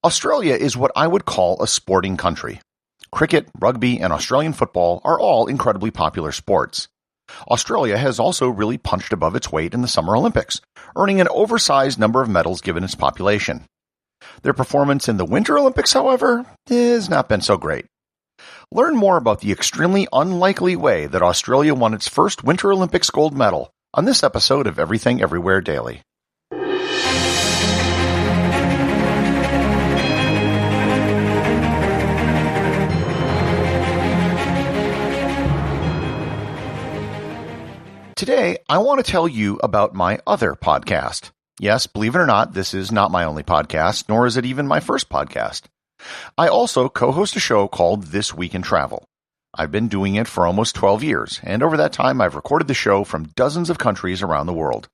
Australia is what I would call a sporting country. Cricket, rugby, and Australian football are all incredibly popular sports. Australia has also really punched above its weight in the Summer Olympics, earning an oversized number of medals given its population. Their performance in the Winter Olympics, however, has not been so great. Learn more about the extremely unlikely way that Australia won its first Winter Olympics gold medal on this episode of Everything Everywhere Daily. Today, I want to tell you about my other podcast. Yes, believe it or not, this is not my only podcast, nor is it even my first podcast. I also co-host a show called This Week in Travel. I've been doing it for almost 12 years, and over that time I've recorded the show from dozens of countries around the world.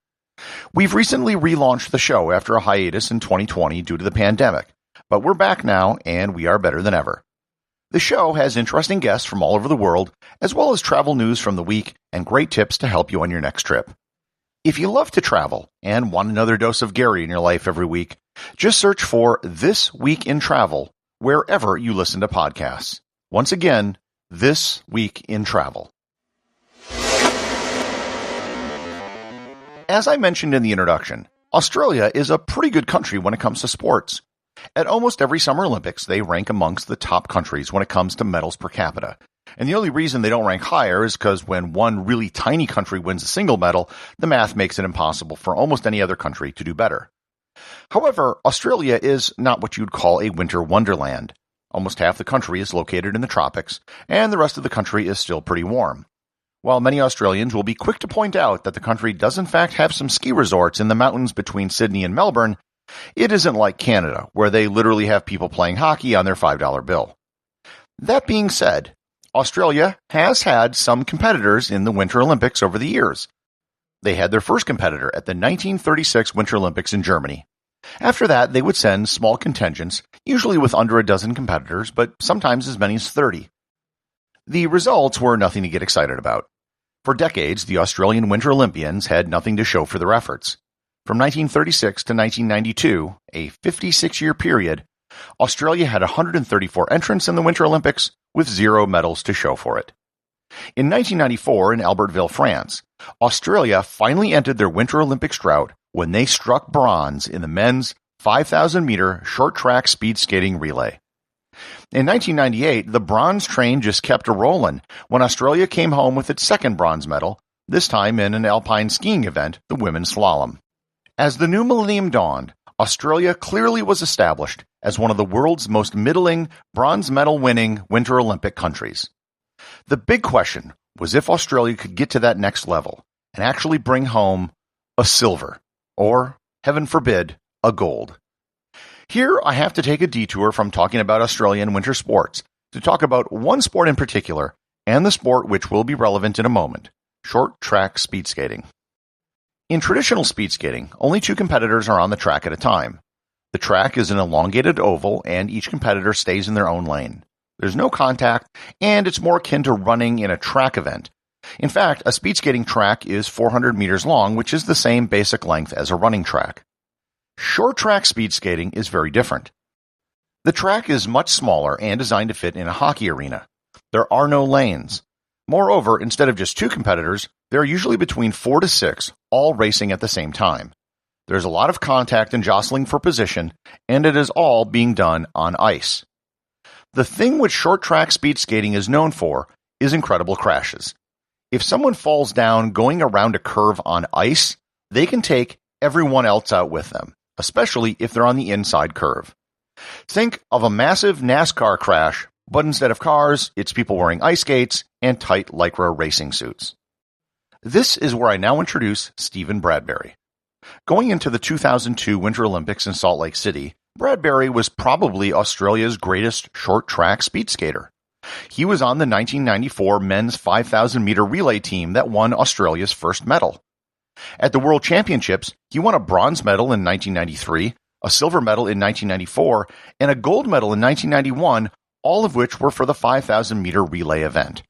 We've recently relaunched the show after a hiatus in 2020 due to the pandemic, but we're back now, and we are better than ever. The show has interesting guests from all over the world, as well as travel news from the week and great tips to help you on your next trip. If you love to travel and want another dose of Gary in your life every week, just search for This Week in Travel wherever you listen to podcasts. Once again, This Week in Travel. As I mentioned in the introduction, Australia is a pretty good country when it comes to sports. At almost every Summer Olympics, they rank amongst the top countries when it comes to medals per capita. And the only reason they don't rank higher is because when one really tiny country wins a single medal, the math makes it impossible for almost any other country to do better. However, Australia is not what you'd call a winter wonderland. Almost half the country is located in the tropics, and the rest of the country is still pretty warm. While many Australians will be quick to point out that the country does in fact have some ski resorts in the mountains between Sydney and Melbourne, it isn't like Canada, where they literally have people playing hockey on their $5 bill. That being said, Australia has had some competitors in the Winter Olympics over the years. They had their first competitor at the 1936 Winter Olympics in Germany. After that, they would send small contingents, usually with under a dozen competitors, but sometimes as many as 30. The results were nothing to get excited about. For decades, the Australian Winter Olympians had nothing to show for their efforts. From 1936 to 1992, a 56-year period, Australia had 134 entrants in the Winter Olympics with 0 medals to show for it. In 1994 in Albertville, France, Australia finally ended their Winter Olympics drought when they struck bronze in the men's 5,000-meter short track speed skating relay. In 1998, the bronze train just kept a-rolling when Australia came home with its second bronze medal, this time in an alpine skiing event, the women's slalom. As the new millennium dawned, Australia clearly was established as one of the world's most middling, bronze medal-winning Winter Olympic countries. The big question was if Australia could get to that next level and actually bring home a silver, or, heaven forbid, a gold. Here I have to take a detour from talking about Australian winter sports to talk about one sport in particular, and the sport which will be relevant in a moment, short track speed skating. In traditional speed skating, only 2 competitors are on the track at a time. The track is an elongated oval, and each competitor stays in their own lane. There's no contact, and it's more akin to running in a track event. In fact, a speed skating track is 400 meters long, which is the same basic length as a running track. Short track speed skating is very different. The track is much smaller and designed to fit in a hockey arena. There are no lanes. Moreover, instead of just 2 competitors, there are usually between 4 to 6, all racing at the same time. There's a lot of contact and jostling for position, and it is all being done on ice. The thing which short track speed skating is known for is incredible crashes. If someone falls down going around a curve on ice, they can take everyone else out with them, especially if they're on the inside curve. Think of a massive NASCAR crash, but instead of cars, it's people wearing ice skates and tight Lycra racing suits. This is where I now introduce Stephen Bradberry. Going into the 2002 Winter Olympics in Salt Lake City, Bradberry was probably Australia's greatest short-track speed skater. He was on the 1994 men's 5,000-meter relay team that won Australia's first medal. At the World Championships, he won a bronze medal in 1993, a silver medal in 1994, and a gold medal in 1991, all of which were for the 5,000-meter relay event.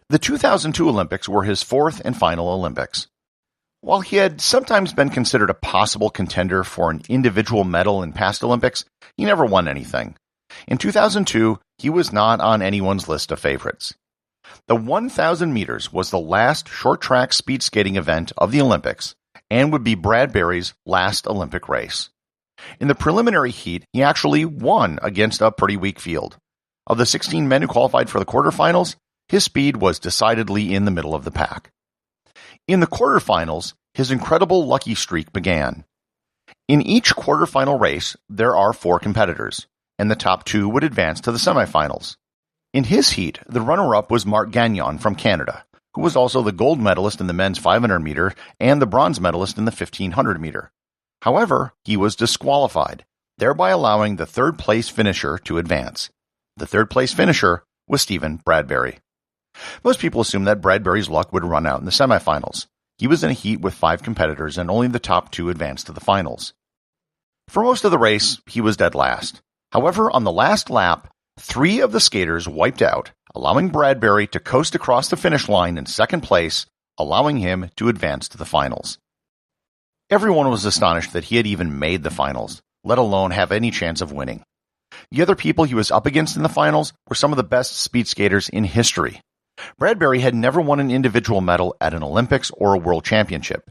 The 2002 Olympics were his 4th and final Olympics. While he had sometimes been considered a possible contender for an individual medal in past Olympics, he never won anything. In 2002, he was not on anyone's list of favorites. The 1,000 meters was the last short track speed skating event of the Olympics and would be Bradberry's last Olympic race. In the preliminary heat, he actually won against a pretty weak field. Of the 16 men who qualified for the quarterfinals, his speed was decidedly in the middle of the pack. In the quarterfinals, his incredible lucky streak began. In each quarterfinal race, there are 4 competitors, and the top 2 would advance to the semifinals. In his heat, the runner-up was Marc Gagnon from Canada, who was also the gold medalist in the men's 500 meter and the bronze medalist in the 1500 meter. However, he was disqualified, thereby allowing the third-place finisher to advance. The third-place finisher was Stephen Bradberry. Most people assumed that Bradberry's luck would run out in the semifinals. He was in a heat with 5 competitors, and only the top 2 advanced to the finals. For most of the race, he was dead last. However, on the last lap, 3 of the skaters wiped out, allowing Bradberry to coast across the finish line in second place, allowing him to advance to the finals. Everyone was astonished that he had even made the finals, let alone have any chance of winning. The other people he was up against in the finals were some of the best speed skaters in history. Bradberry had never won an individual medal at an Olympics or a World Championship.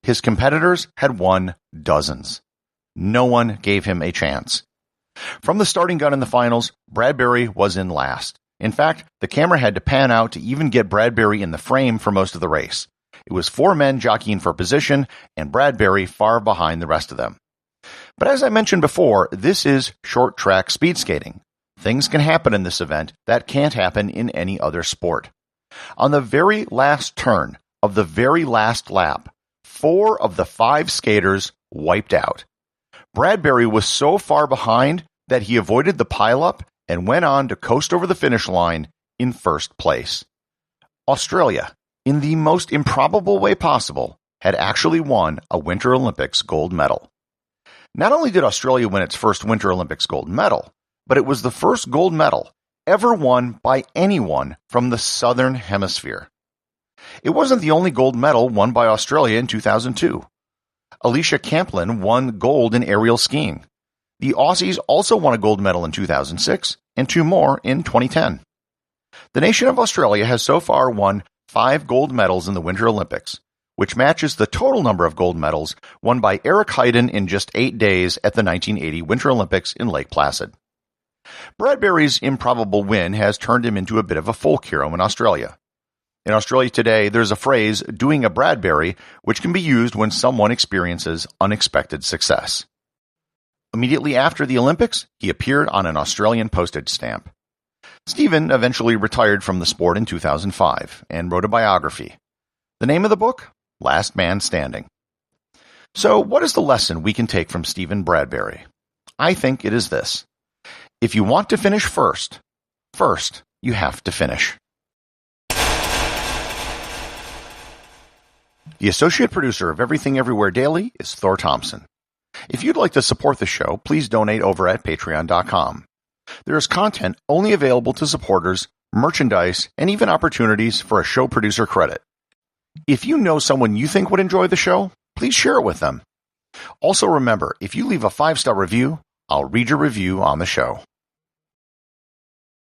His competitors had won dozens. No one gave him a chance. From the starting gun in the finals, Bradberry was in last. In fact, the camera had to pan out to even get Bradberry in the frame for most of the race. It was 4 men jockeying for position, and Bradberry far behind the rest of them. But as I mentioned before, this is short track speed skating. Things can happen in this event that can't happen in any other sport. On the very last turn of the very last lap, 4 of the 5 skaters wiped out. Bradberry was so far behind that he avoided the pileup and went on to coast over the finish line in first place. Australia, in the most improbable way possible, had actually won a Winter Olympics gold medal. Not only did Australia win its first Winter Olympics gold medal, but it was the first gold medal ever won by anyone from the Southern Hemisphere. It wasn't the only gold medal won by Australia in 2002. Alicia Camplin won gold in aerial skiing. The Aussies also won a gold medal in 2006 and 2 more in 2010. The nation of Australia has so far won 5 gold medals in the Winter Olympics, which matches the total number of gold medals won by Eric Heiden in just 8 days at the 1980 Winter Olympics in Lake Placid. Bradberry's improbable win has turned him into a bit of a folk hero in Australia. In Australia today, there's a phrase, doing a Bradberry, which can be used when someone experiences unexpected success. Immediately after the Olympics, he appeared on an Australian postage stamp. Stephen eventually retired from the sport in 2005 and wrote a biography. The name of the book? Last Man Standing. So, what is the lesson we can take from Stephen Bradberry? I think it is this. If you want to finish first, you have to finish. The associate producer of Everything Everywhere Daily is Thor Thomsen. If you'd like to support the show, please donate over at patreon.com. There is content only available to supporters, merchandise, and even opportunities for a show producer credit. If you know someone you think would enjoy the show, please share it with them. Also remember, if you leave a 5-star review, I'll read your review on the show.